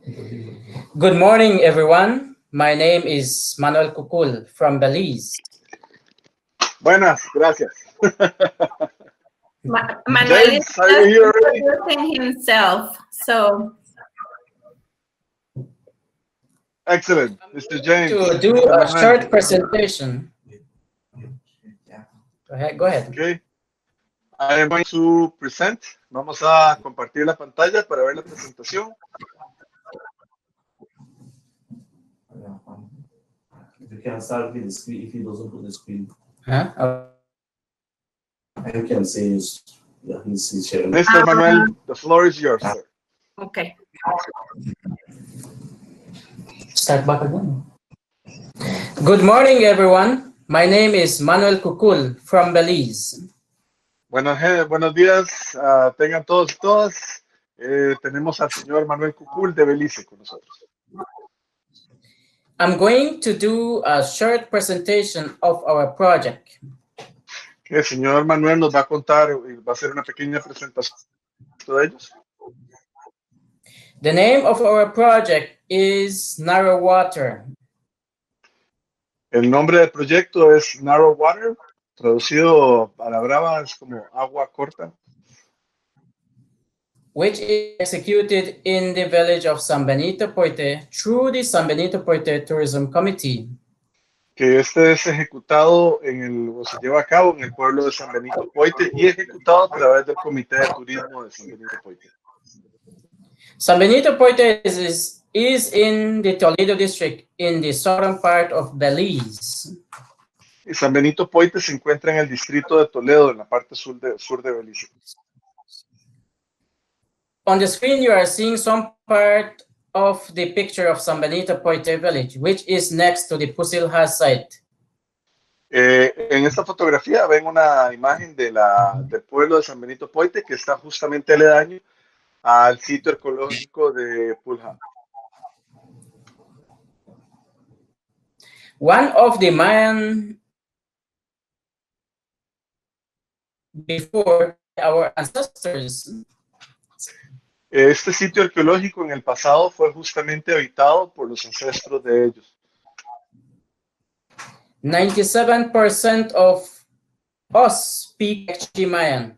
Good morning, everyone. My name is Manuel Cucul from Belize. Buenas, gracias. Manuel is James, are you here already? introducing himself, so. Excellent, Mr. James. To do Mr. a Manuel. short presentation. Go ahead. Okay. I am going to present. Vamos a compartir la pantalla para ver la presentación. If you can start with the screen, if he doesn't put the screen. Huh? I can say yeah, he's sharing. Mr. Manuel, the floor is yours, sir. Okay. Start back again. Good morning, everyone. My name is Manuel Cucul from Belize. Buenos días, tengan todos y todas. Tenemos al señor Manuel Cucul de Belice con nosotros. I'm going to do a short presentation of our project. El señor Manuel nos va a contar y va a hacer una pequeña presentación de ellos. The name of our project is Narrow Water. El nombre del proyecto es Narrow Water, traducido a la brava es como agua corta. Which is executed in the village of San Benito Poite through the San Benito Poite Tourism Committee. Que este es ejecutado o se lleva a cabo en el pueblo de San Benito Poite y ejecutado a través del Comité de Turismo de San Benito Poite. San Benito Poite is in the Toledo district in the southern part of Belize. Y San Benito Poite se encuentra en el distrito de Toledo, en la parte sur de Belice. On the screen, you are seeing some part of the picture of San Benito Poite village, which is next to the Pusilha site. En esta fotografía ven una imagen del pueblo de San Benito Poite que está justamente aledaño al sitio arqueológico de Pulha. One of the Mayan before our ancestors. Este sitio arqueológico en el pasado fue justamente habitado por los ancestros de ellos. 97% of us speak Mayan.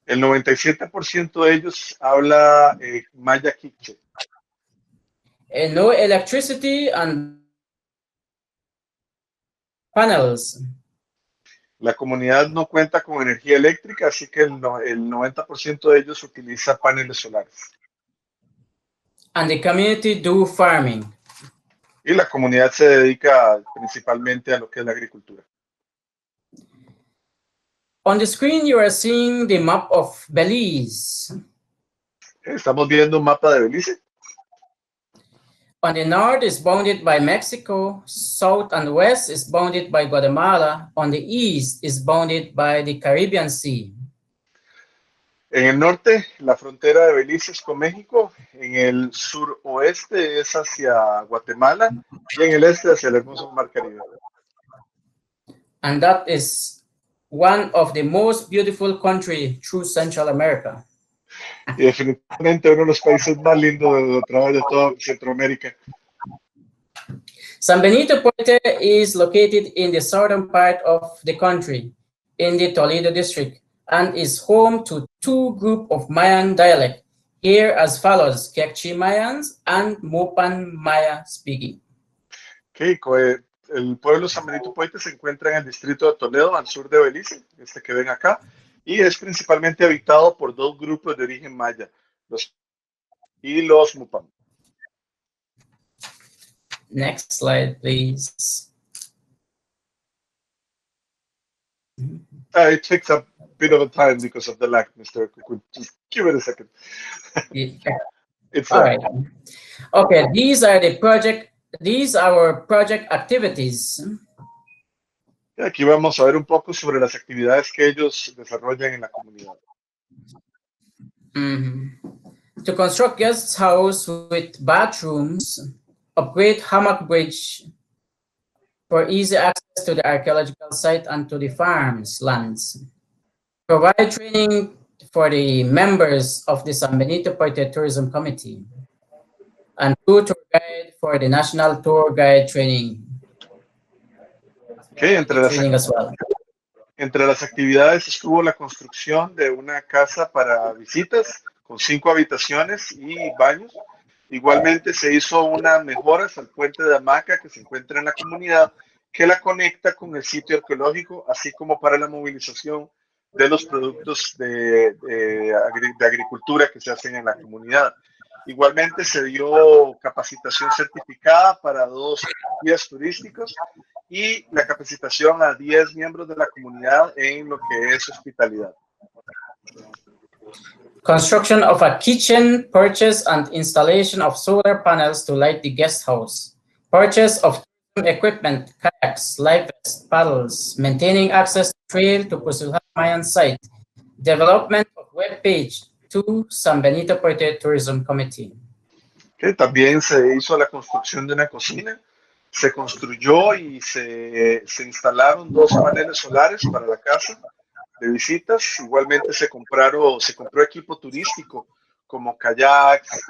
El 97% de ellos habla maya quiche. No electricity and panels. La comunidad no cuenta con energía eléctrica, así que el 90% de ellos utiliza paneles solares. And the community do farming. Y la comunidad se dedica principalmente a lo que es la agricultura. On the screen, you are seeing the map of Belize. Estamos viendo un mapa de Belice. On the north is bounded by Mexico, south and west is bounded by Guatemala, on the east is bounded by the Caribbean Sea. En el norte, la frontera de Belice es con México, en el suroeste es hacia Guatemala y en el este hacia el hermoso mar Caribe. And that is one of the most beautiful countries through Central America. Y definitivamente uno de los países más lindos a través de toda Centroamérica. San Benito Poite is located in the southern part of the country, in the Toledo district, and is home to two groups of Mayan dialect, here as follows: Quechua Mayans and Mopan Maya speaking. Okay, el pueblo San Benito Poite se encuentra en el distrito de Toledo, al sur de Belice, este que ven acá, y es principalmente habitado por dos grupos de origen maya, los Mupan. Next slide, please. It takes a bit of a time because of the lag, Mr. Cucul. Just give it a second. Yeah. It's all right. Okay, these are our project activities. Aquí vamos a ver un poco sobre las actividades que ellos desarrollan en la comunidad. To construct guest house with bathrooms, upgrade hammock bridge for easy access to the archaeological site and to the farms lands. Provide training for the members of the San Benito Poite Tourism Committee. and 2 tour guide for the National Tour Guide Training. Okay, Training as well. Entre las actividades estuvo la construcción de una casa para visitas con 5 habitaciones y baños. Igualmente se hizo unas mejoras al puente de hamaca que se encuentra en la comunidad, que la conecta con el sitio arqueológico, así como para la movilización de los productos de agricultura que se hacen en la comunidad. Igualmente se dio capacitación certificada para 2 guías turísticos y la capacitación a 10 miembros de la comunidad en lo que es hospitalidad. Construction of a kitchen, purchase and installation of solar panels to light the guest house. Purchase of equipment, kayaks, life vests, paddles, maintaining access to trail to Pusulha Mayan site. Development of web page to San Benito Puerto Tourism Committee. Okay, también se hizo la construcción de una cocina. Se construyó y se instalaron 2 paneles solares para la casa de visitas. Igualmente se compró equipo turístico como kayaks,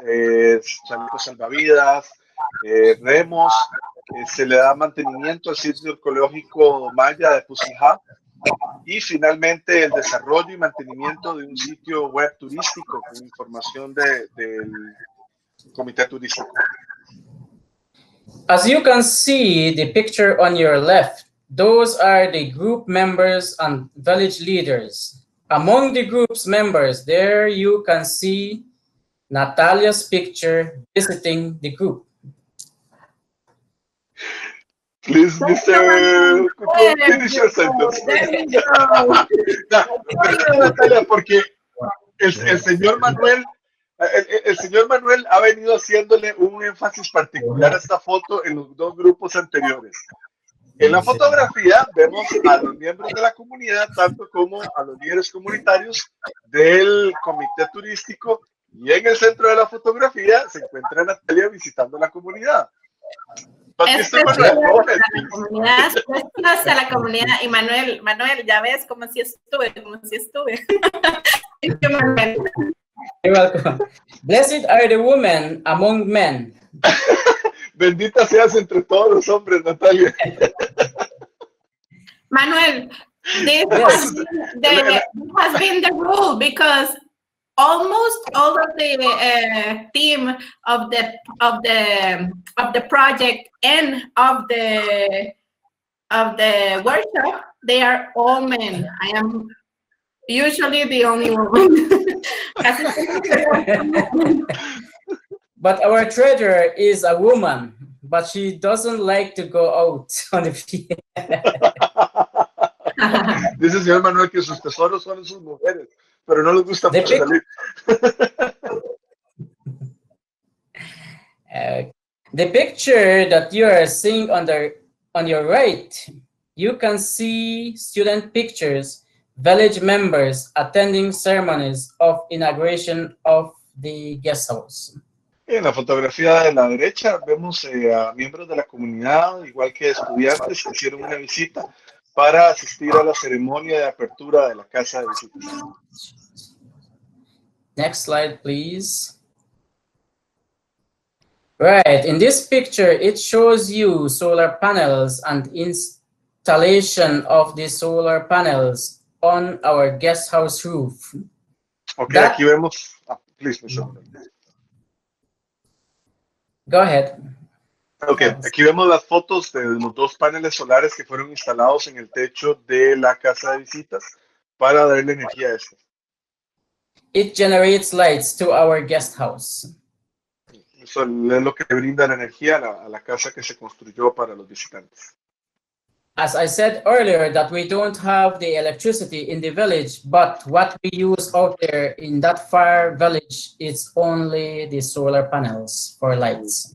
chalecos salvavidas, remos. Se le da mantenimiento al sitio arqueológico maya de Pusilhá. Y finalmente el desarrollo y mantenimiento de un sitio web turístico con información del comité turístico. As you can see the picture on your left, those are the group members and village leaders. Among the group's members, there you can see Natalia's picture visiting the group. Please, Mr. Finish your sentence. No, Natalia, porque el señor Manuel ha venido haciéndole un énfasis particular a esta foto en los 2 grupos anteriores. En la fotografía vemos a los miembros de la comunidad, tanto como a los líderes comunitarios del comité turístico, y en el centro de la fotografía se encuentra Natalia visitando la comunidad. Esto es la comunidad. Y Manuel, ya ves, como si estuve. Manuel. You're welcome. Blessed are the women among men. Bendita seas entre todos los hombres, Natalia. Manuel, this has been the rule because almost all of the team of the project and of the workshop, they are all men. I am usually the only woman. But our treasurer is a woman, but she doesn't like to go out on the field. Dice el señor Manuel que sus tesoros son sus mujeres, pero no les gusta mucho salir. The picture that you are seeing on your right, you can see student pictures, village members attending ceremonies of inauguration of the guest house. En la fotografía de la derecha vemos a miembros de la comunidad, igual que estudiantes que hicieron una visita para asistir a la ceremonia de apertura de la casa de visitas. Next slide, please. Right, in this picture, it shows you solar panels and installation of the solar panels on our guest house roof. Okay, aquí vemos. Please, Go ahead. Okay, aquí vemos las fotos de los 2 paneles solares que fueron instalados en el techo de la casa de visitas para darle energía a esto. It generates lights to our guest house. Eso es lo que brinda la energía a la casa que se construyó para los visitantes. As I said earlier, that we don't have the electricity in the village, but what we use out there in that far village is only the solar panels for lights.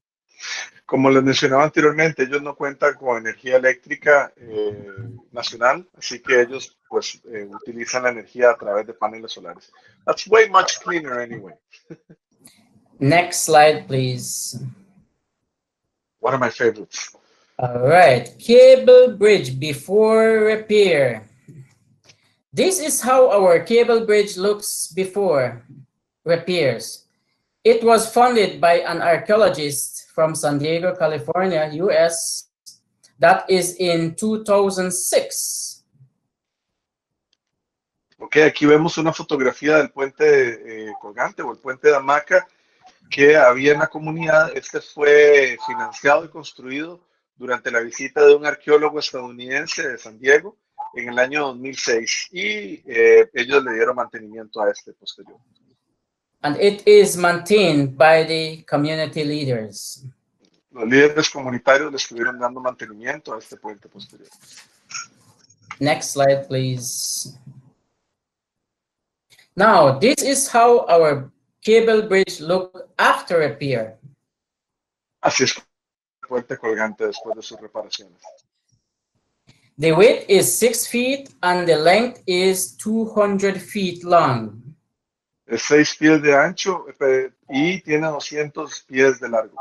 Como les mencionaba anteriormente, ellos no cuentan con energía eléctrica nacional, así que ellos pues utilizan la energía a través de paneles solares. That's way much cleaner anyway. Next slide, please. One of my favorites. All right, cable bridge before repair. This is how our cable bridge looks before repairs. It was funded by an archaeologist from San Diego, California, US. That is in 2006. Ok, aquí vemos una fotografía del puente colgante o el puente de hamaca que había en la comunidad. Este fue financiado y construido durante la visita de un arqueólogo estadounidense de San Diego en el año 2006 y ellos le dieron mantenimiento a este posterior. And it is maintained by the community leaders. Los líderes comunitarios le estuvieron dando mantenimiento a este puente posterior. Next slide, please. Now, this is how our cable bridge looked after repair. Así es el puente colgante después de sus reparaciones. The width is 6 feet and the length is 200 feet long. Es 6 pies de ancho y tiene 200 pies de largo.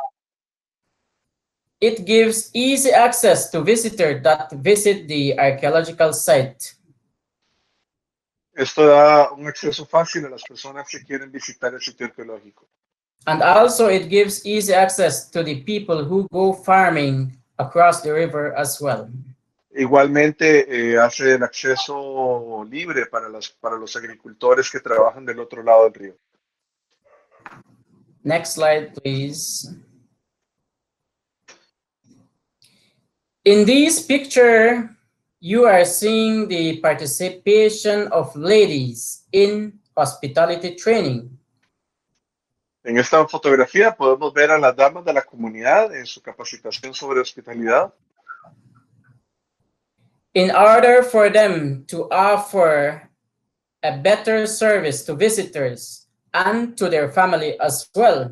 It gives easy access to visitors that visit the archaeological site. Esto da un acceso fácil a las personas que quieren visitar el sitio arqueológico. And also it gives easy access to the people who go farming across the river as well. Igualmente hace el acceso libre para los agricultores que trabajan del otro lado del río. Next slide, please. In this picture, you are seeing the participation of ladies in hospitality training. En esta fotografía podemos ver a las damas de la comunidad en su capacitación sobre hospitalidad. In order for them to offer a better service to visitors and to their family as well.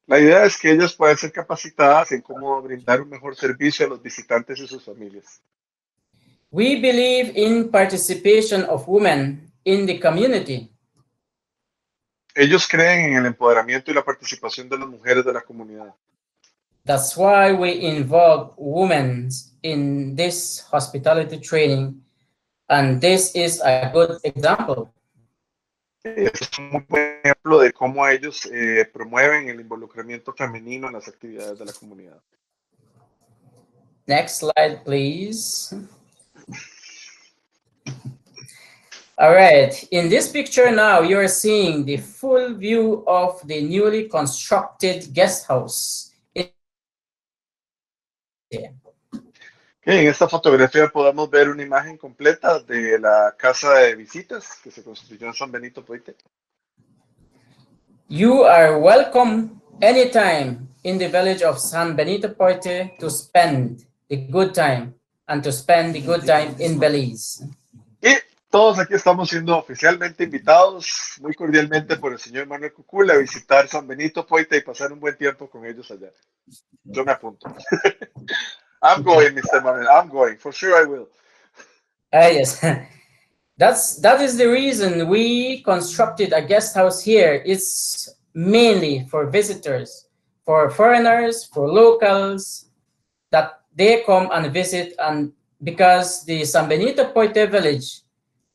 La idea es que ellas puedan ser capacitadas en cómo brindar un mejor servicio a los visitantes y sus familias. We believe in participation of women in the community. Ellos creen en el empoderamiento y la participación de las mujeres de la comunidad. That's why we involve women in this hospitality training, and this is a good example. Es un muy buen ejemplo de cómo ellos promueven el involucramiento femenino en las actividades de la comunidad. Next slide, please. All right, in this picture now, you're seeing the full view of the newly constructed guest house. En esta fotografía podemos ver una imagen completa de la casa de visitas que se construyó en San Benito Poite. You are welcome anytime in the village of San Benito Poite to spend the good time and to spend the good time in Belize. Y todos aquí estamos siendo oficialmente invitados muy cordialmente por el señor Manuel Cucula a visitar San Benito Poite y pasar un buen tiempo con ellos allá. Yo me apunto. I'm going, Mr. Manuel. I'm going. For sure I will. Yes. That is the reason we constructed a guest house here. It's mainly for visitors, for foreigners, for locals, that they come and visit, and because the San Benito Poite village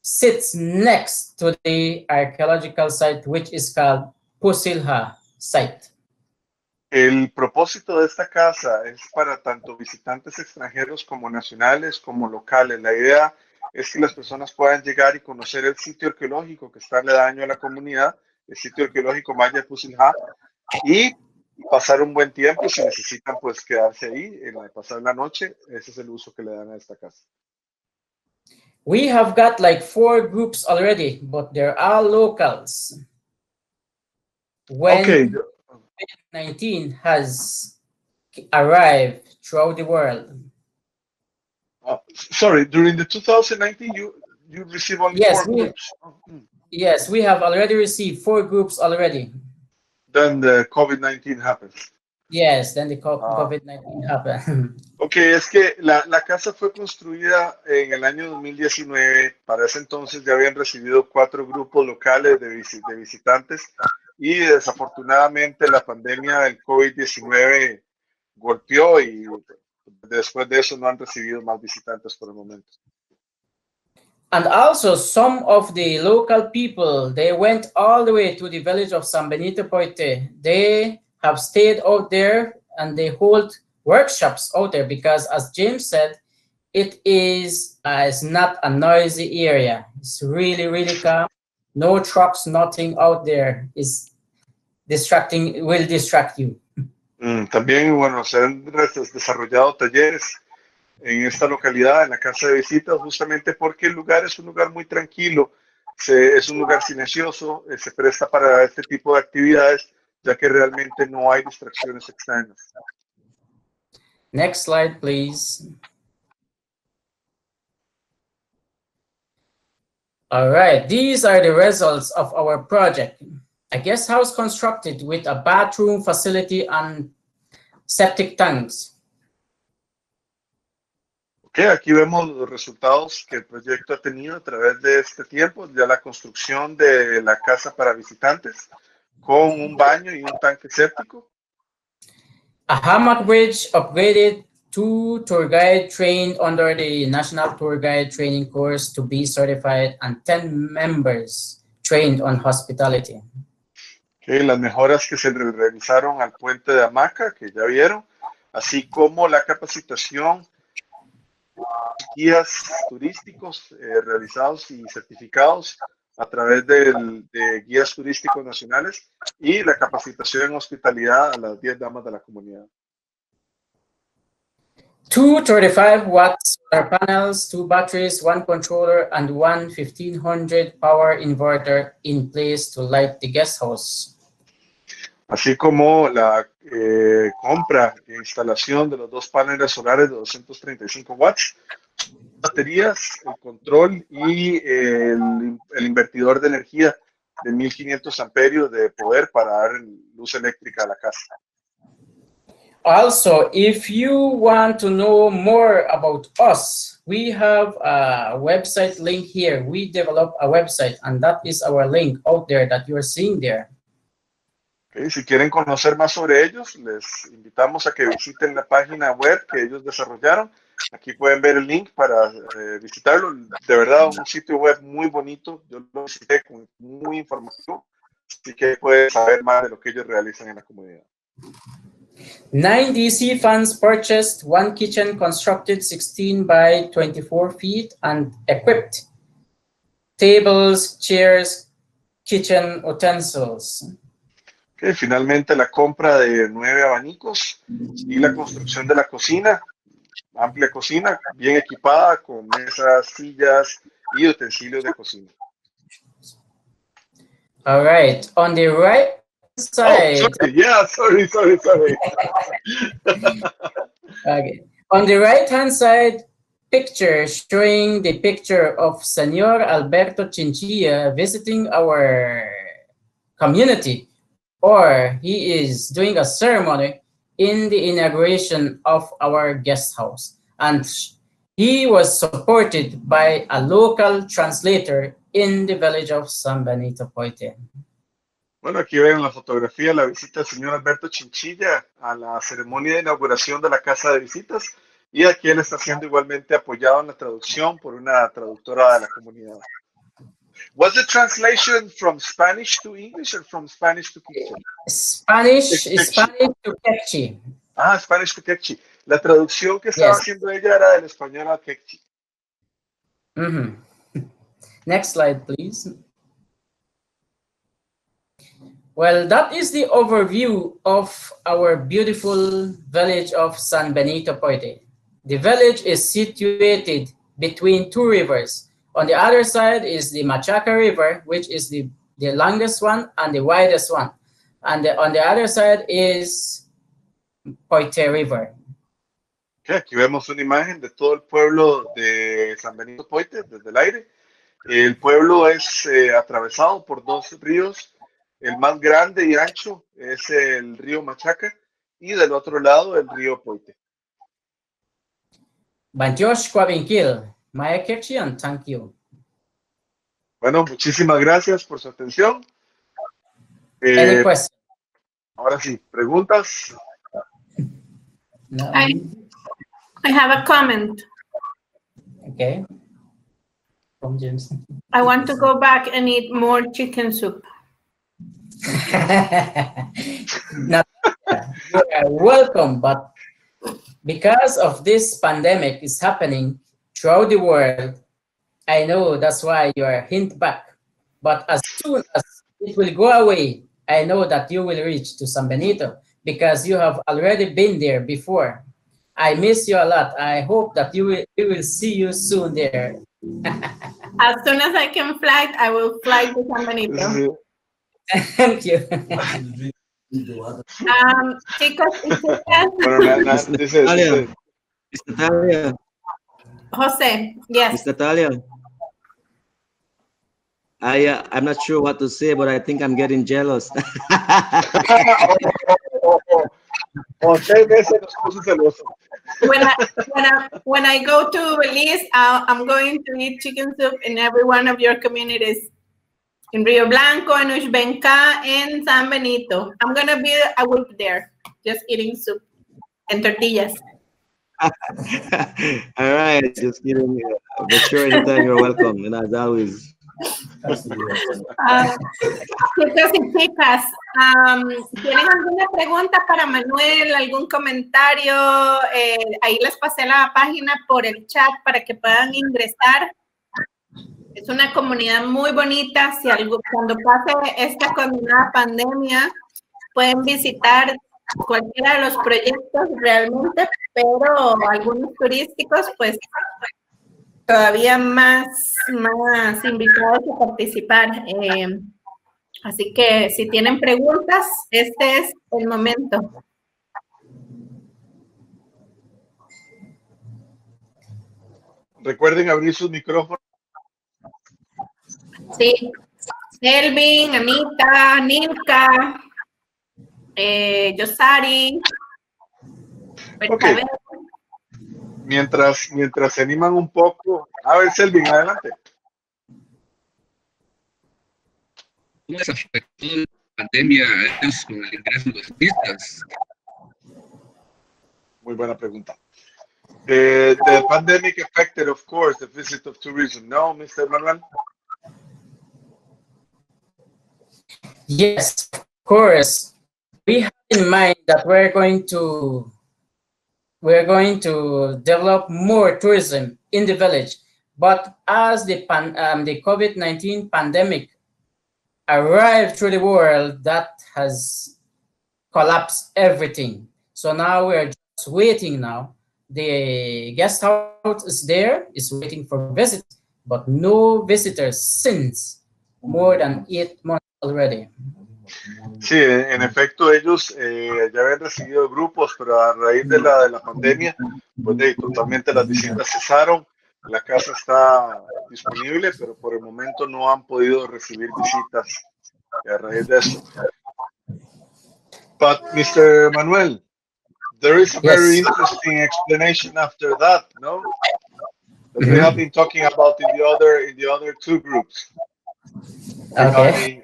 sits next to the archaeological site, which is called Pusilha site. El propósito de esta casa es para tanto visitantes extranjeros como nacionales como locales. La idea es que las personas puedan llegar y conocer el sitio arqueológico que está aledaño a la comunidad, el sitio arqueológico maya de Pusilha, y pasar un buen tiempo. Si necesitan pues quedarse ahí, pasar la noche, ese es el uso que le dan a esta casa. We have got like 4 groups already, but they're all locals. When COVID-19 has arrived throughout the world. Sorry, during the 2019, you received only 4 groups. Yes, we have already received 4 groups already. Then the COVID-19 happens. Yes, then the COVID-19 happened. Ok, es que la casa fue construida en el año 2019. Para ese entonces ya habían recibido 4 grupos locales de visitantes y desafortunadamente la pandemia del COVID-19 golpeó y después de eso no han recibido más visitantes por el momento. And also some of the local people, they went all the way to the village of San Benito Poite. They have stayed out there and they hold workshops out there because, as James said, it is it's not a noisy area. It's really, really calm. No trucks, nothing out there is distracting, will distract you. También, bueno, se han desarrollado talleres en esta localidad, en la casa de visitas, justamente porque el lugar es un lugar muy tranquilo, es un lugar silencioso, se presta para este tipo de actividades, ya que realmente no hay distracciones externas. Next slide, please. All right, these are the results of our project. A guest house constructed with a bathroom facility and septic tanks. Okay, aquí vemos los resultados que el proyecto ha tenido a través de este tiempo, ya la construcción de la casa para visitantes con un baño y un tanque séptico. A hammock bridge upgraded, 2 tour guide trained under the National Tour Guide Training Course to be certified, and 10 members trained on hospitality. Okay, las mejoras que se realizaron al puente de hamaca, que ya vieron, así como la capacitación, guías turísticos realizados y certificados a través de guías turísticos nacionales y la capacitación en hospitalidad a las 10 damas de la comunidad. 2 35-watt solar panels, 2 batteries, 1 controller, and 1 1500 power inverter in place to light the guest house. Así como la compra e instalación de los 2 paneles solares de 235 watts, baterías, el control y el invertidor de energía de 1500 amperios de poder para dar luz eléctrica a la casa. Also, if you want to know more about us, we have a website link here. We developed a website, and that is our link out there that you are seeing there. Okay, si quieren conocer más sobre ellos, les invitamos a que visiten la página web que ellos desarrollaron. Aquí pueden ver el link para visitarlo. De verdad, un sitio web muy bonito. Yo lo visité, muy informativo. Así que pueden saber más de lo que ellos realizan en la comunidad. 9 DC fans purchased, 1 kitchen constructed 16 by 24 feet and equipped tables, chairs, kitchen utensils. Okay, finalmente la compra de 9 abanicos y la construcción de la cocina, amplia cocina, bien equipada con mesas, sillas y utensilios de cocina. All right, on the right side. Sorry. Okay. On the right-hand side picture showing the picture of Señor Alberto Chinchilla visiting our community, or he is doing a ceremony in the inauguration of our guest house. And he was supported by a local translator in the village of San Benito Poite. Bueno, aquí ven la fotografía, la visita del señor Alberto Chinchilla a la ceremonia de inauguración de la casa de visitas, y aquí él está siendo igualmente apoyado en la traducción por una traductora de la comunidad. Was the translation from Spanish to English or from Spanish to Quechua? Spanish to Quechua. Ah, Spanish to Quechua. La traducción que estaba haciendo ella era del español al Quechua. Next slide, please. Well, that is the overview of our beautiful village of San Benito Poite. The village is situated between 2 rivers. On the other side is the Machaca River, which is the longest one and the widest one. And on the other side is Poite River. Okay, aquí vemos una imagen de todo el pueblo de San Benito Poite desde el aire. El pueblo es atravesado por 2 ríos. El más grande y ancho es el río Machaca y del otro lado el río Poite. Banjosh Kwabinkil, Maya Kirchian, thank you. Bueno, muchísimas gracias por su atención. Any questions? Ahora sí, preguntas. No. I have a comment. Okay. James. I want to go back and eat more chicken soup. Now, you are welcome, but because of this pandemic is happening throughout the world, I know that's why you are hint back. But as soon as it will go away, I know that you will reach to San Benito because you have already been there before. I miss you a lot. I hope that we will see you soon there. As soon as I can fly, I will fly to San Benito. Thank you. Chicos y chicas. Miss Natalia. Jose, yes. Miss Natalia. I'm not sure what to say, but I think I'm getting jealous. When I go to Belize, I'm going to eat chicken soup in every one of your communities. In Rio Blanco, in Uxbenca, in San Benito. I'm going to be a week there, just eating soup and tortillas. All right, just kidding. But sure, anytime you're welcome, and as always. Chicos y chicas, ¿tienen alguna pregunta para Manuel? ¿Algún comentario? Ahí les pasé la página por el chat para que puedan ingresar. Es una comunidad muy bonita. Si cuando pase esta condenada pandemia, pueden visitar cualquiera de los proyectos realmente, pero algunos turísticos, pues todavía más invitados a participar. Así que si tienen preguntas, este es el momento. Recuerden abrir sus micrófonos. Sí, Elvin, Anita, Nilka, Yosari. Okay. Mientras se animan un poco. A ver, Selvin, adelante. ¿Cómo les afectó la pandemia a ellos con el ingreso de los turistas? Muy buena pregunta. The pandemic affected, of course, the visit of tourism. No, Mr. Manuel? Yes, of course. We have in mind that we're going to develop more tourism in the village. But as the COVID-19 pandemic arrived through the world, that has collapsed everything. So now we're just waiting now. The guest house is there, is waiting for visitors, but no visitors since more than 8 months already. Sí, en efecto ellos ya habían recibido grupos, pero a raíz de la pandemia, pues totalmente las visitas cesaron. La casa está disponible, pero por el momento no han podido recibir visitas a raíz de eso. But Mr. Manuel, there is a very interesting explanation after that, no? That we have been talking about in the other two groups.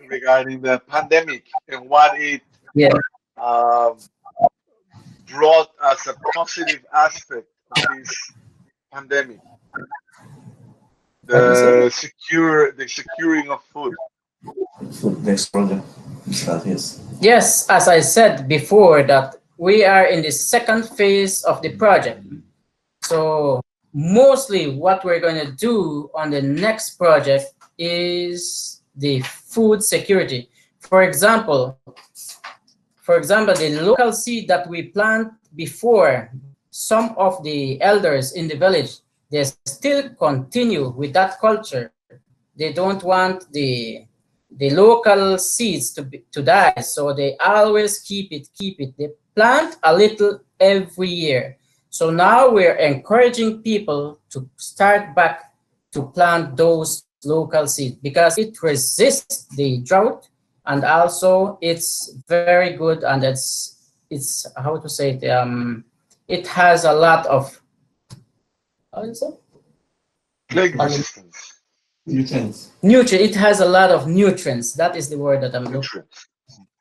Regarding the pandemic and what it brought as a positive aspect of this pandemic, the securing of food. Next project. Yes, as I said before, that we are in the second phase of the project. So mostly what we're going to do on the next project is the food security. For example, the local seed that we plant before, some of the elders in the village, they still continue with that culture. They don't want the local seeds to die, so they always keep it. They plant a little every year. So now we're encouraging people to start back to plant those local seeds because it resists the drought, and also it's very good, and it's how to say it, it has a lot of plague resistance. Nutrients. It has a lot of nutrients. That is the word that I'm looking for.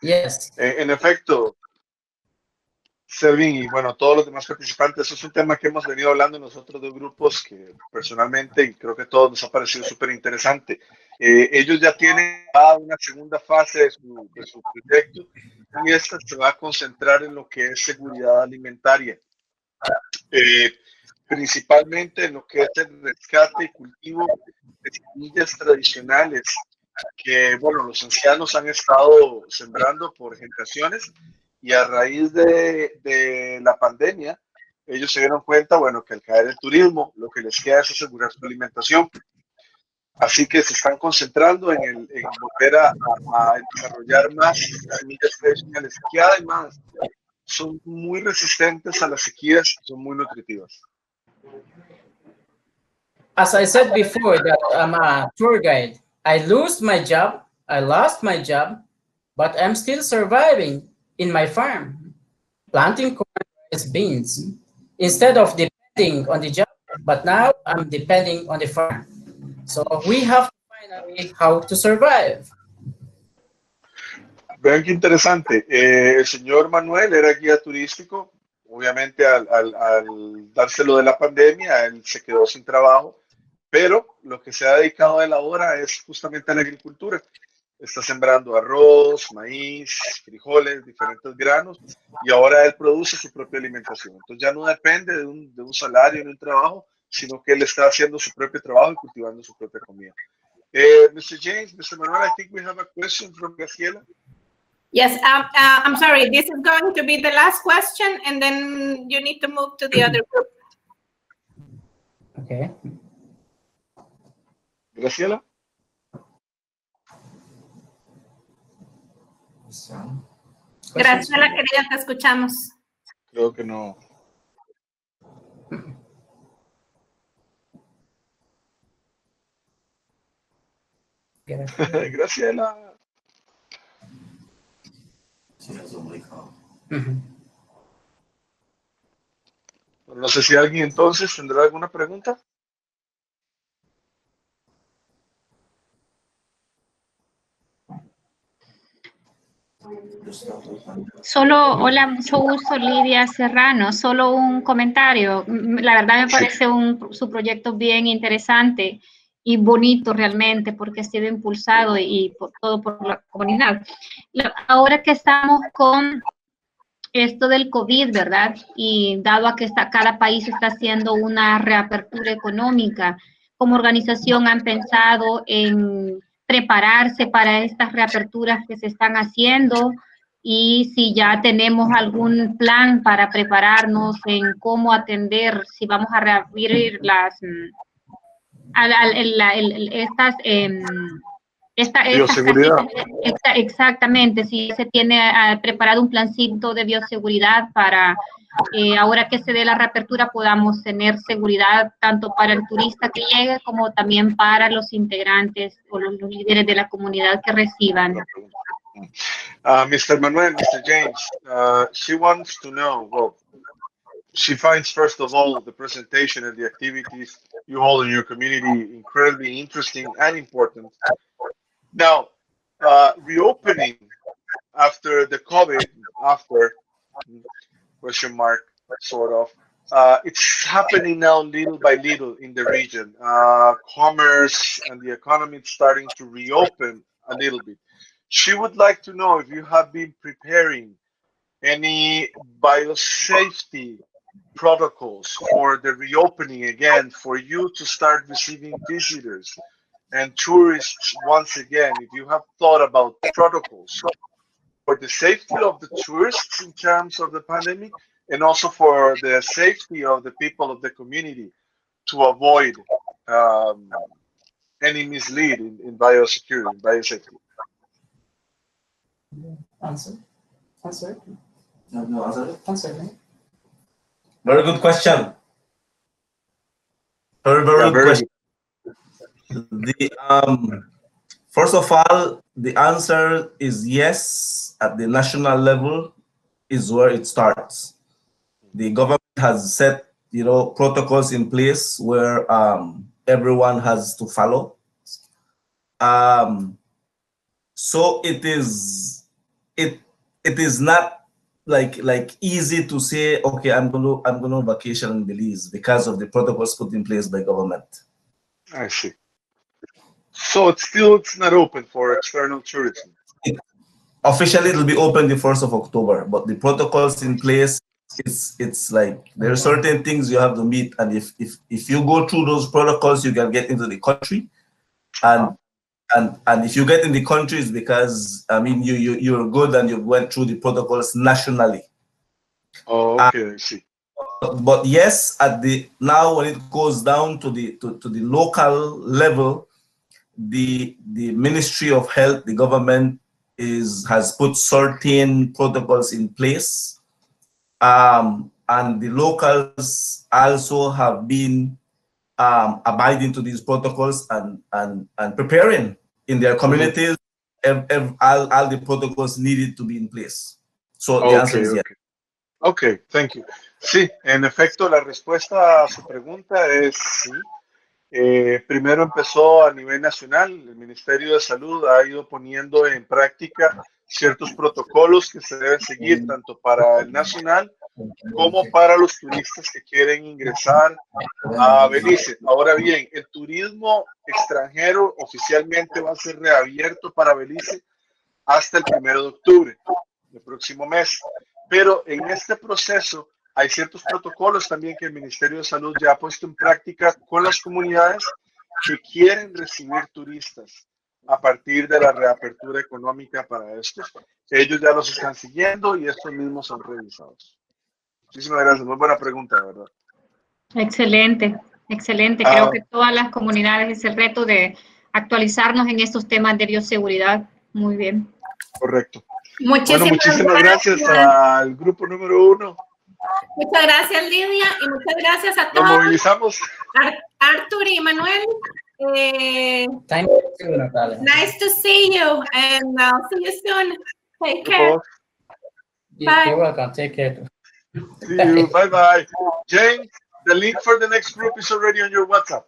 Yes. En efecto, Selvin y bueno, todos los demás participantes, eso es un tema que hemos venido hablando nosotros de grupos que personalmente y creo que a todos nos ha parecido súper interesante. Ellos ya tienen una segunda fase de su proyecto y esta se va a concentrar en lo que es seguridad alimentaria, principalmente en lo que es el rescate y cultivo de semillas tradicionales que, bueno, los ancianos han estado sembrando por generaciones y a raíz de la pandemia, ellos se dieron cuenta, bueno, que al caer el turismo, lo que les queda es asegurar su alimentación. Así que se están concentrando en volver a desarrollar más semillas tradicionales que además son muy resistentes a las sequías y son muy nutritivas. As I said before, that I'm a tour guide. I lost my job, but I'm still surviving in my farm, planting corn, rice, beans, instead of depending on the job, but now I'm depending on the farm. So we have to find a way how to survive. Vean qué interesante. El señor Manuel era guía turístico. Obviamente, al dárselo de la pandemia, él se quedó sin trabajo. Pero lo que se ha dedicado a él ahora es justamente a la agricultura. Está sembrando arroz, maíz, frijoles, diferentes granos. Y ahora él produce su propia alimentación. Entonces ya no depende de un salario, de un trabajo, sino que él está haciendo su propio trabajo y cultivando su propia comida. Mr. James, Mr. Manuel, I think we have a question from Graciela. Yes, I'm sorry. This is going to be the last question, and then you need to move to the other group. Okay. Graciela. Graciela, querida, te escuchamos. Creo que no. Graciela. No sé si alguien entonces tendrá alguna pregunta. Hola, mucho gusto, Lidia Serrano. Solo un comentario. La verdad me parece su proyecto bien interesante y bonito realmente porque ha sido impulsado y todo por la comunidad. Ahora que estamos con esto del COVID, ¿verdad? Y dado a que cada país está haciendo una reapertura económica, como organización han pensado en prepararse para estas reaperturas que se están haciendo y si ya tenemos algún plan para prepararnos en cómo atender, si vamos a reabrir bioseguridad. Exactamente, si se tiene preparado un plancito de bioseguridad para ahora que se dé la reapertura podamos tener seguridad tanto para el turista que llegue como también para los integrantes o los líderes de la comunidad que reciban. Mr. Manuel, Mr. James, she wants to know, well, she finds, first of all, the presentation and the activities you hold in your community incredibly interesting and important. Now, reopening after the COVID, question mark, sort of, it's happening now little by little in the region. Commerce and the economy is starting to reopen a little bit. She would like to know if you have been preparing any biosafety protocols for the reopening again, for you to start receiving visitors and tourists once again, if you have thought about protocols for the safety of the tourists in terms of the pandemic and also for the safety of the people of the community to avoid any mislead in biosecurity, in biosafety. Answer. No, answer. Answer. Very good question. Very good question. First of all, the answer is yes. At the national level is where it starts. The government has set, protocols in place where everyone has to follow. So it is not like easy to say, okay, I'm gonna vacation in Belize because of the protocols put in place by government. I see. So it's not open for external tourism. Officially, it'll be open the 1st of October, but the protocols in place, it's like there are certain things you have to meet, and if you go through those protocols, you can get into the country, and if you get in the country, it's because I mean you're good and you went through the protocols nationally. Oh, okay, I see. But yes, now when it goes down to the local level, the Ministry of Health, the government has put certain protocols in place, and the locals also have been abiding to these protocols and preparing in their communities all the protocols needed to be in place. So the answer is yes. Ok, thank you. Sí, en efecto, la respuesta a su pregunta es sí. Primero empezó a nivel nacional. El Ministerio de Salud ha ido poniendo en práctica ciertos protocolos que se deben seguir tanto para el nacional como para los turistas que quieren ingresar a Belice. Ahora bien, el turismo extranjero oficialmente va a ser reabierto para Belice hasta el 1 de octubre del próximo mes. Pero en este proceso hay ciertos protocolos también que el Ministerio de Salud ya ha puesto en práctica con las comunidades que quieren recibir turistas a partir de la reapertura económica para estos. Ellos ya los están siguiendo y estos mismos son revisados. Muchísimas gracias. Muy buena pregunta, ¿verdad? Excelente, excelente. Creo que todas las comunidades es el reto de actualizarnos en estos temas de bioseguridad. Muy bien. Correcto. Muchísimas gracias al grupo número 1. Muchas gracias, Lidia, y muchas gracias a todos. Nos movilizamos. Arthur y Manuel. Thank you, Natalia. Nice to see you, and I'll see you soon. Take care. Bye. You're welcome. Take care. See you. Bye-bye. James, the link for the next group is already on your WhatsApp.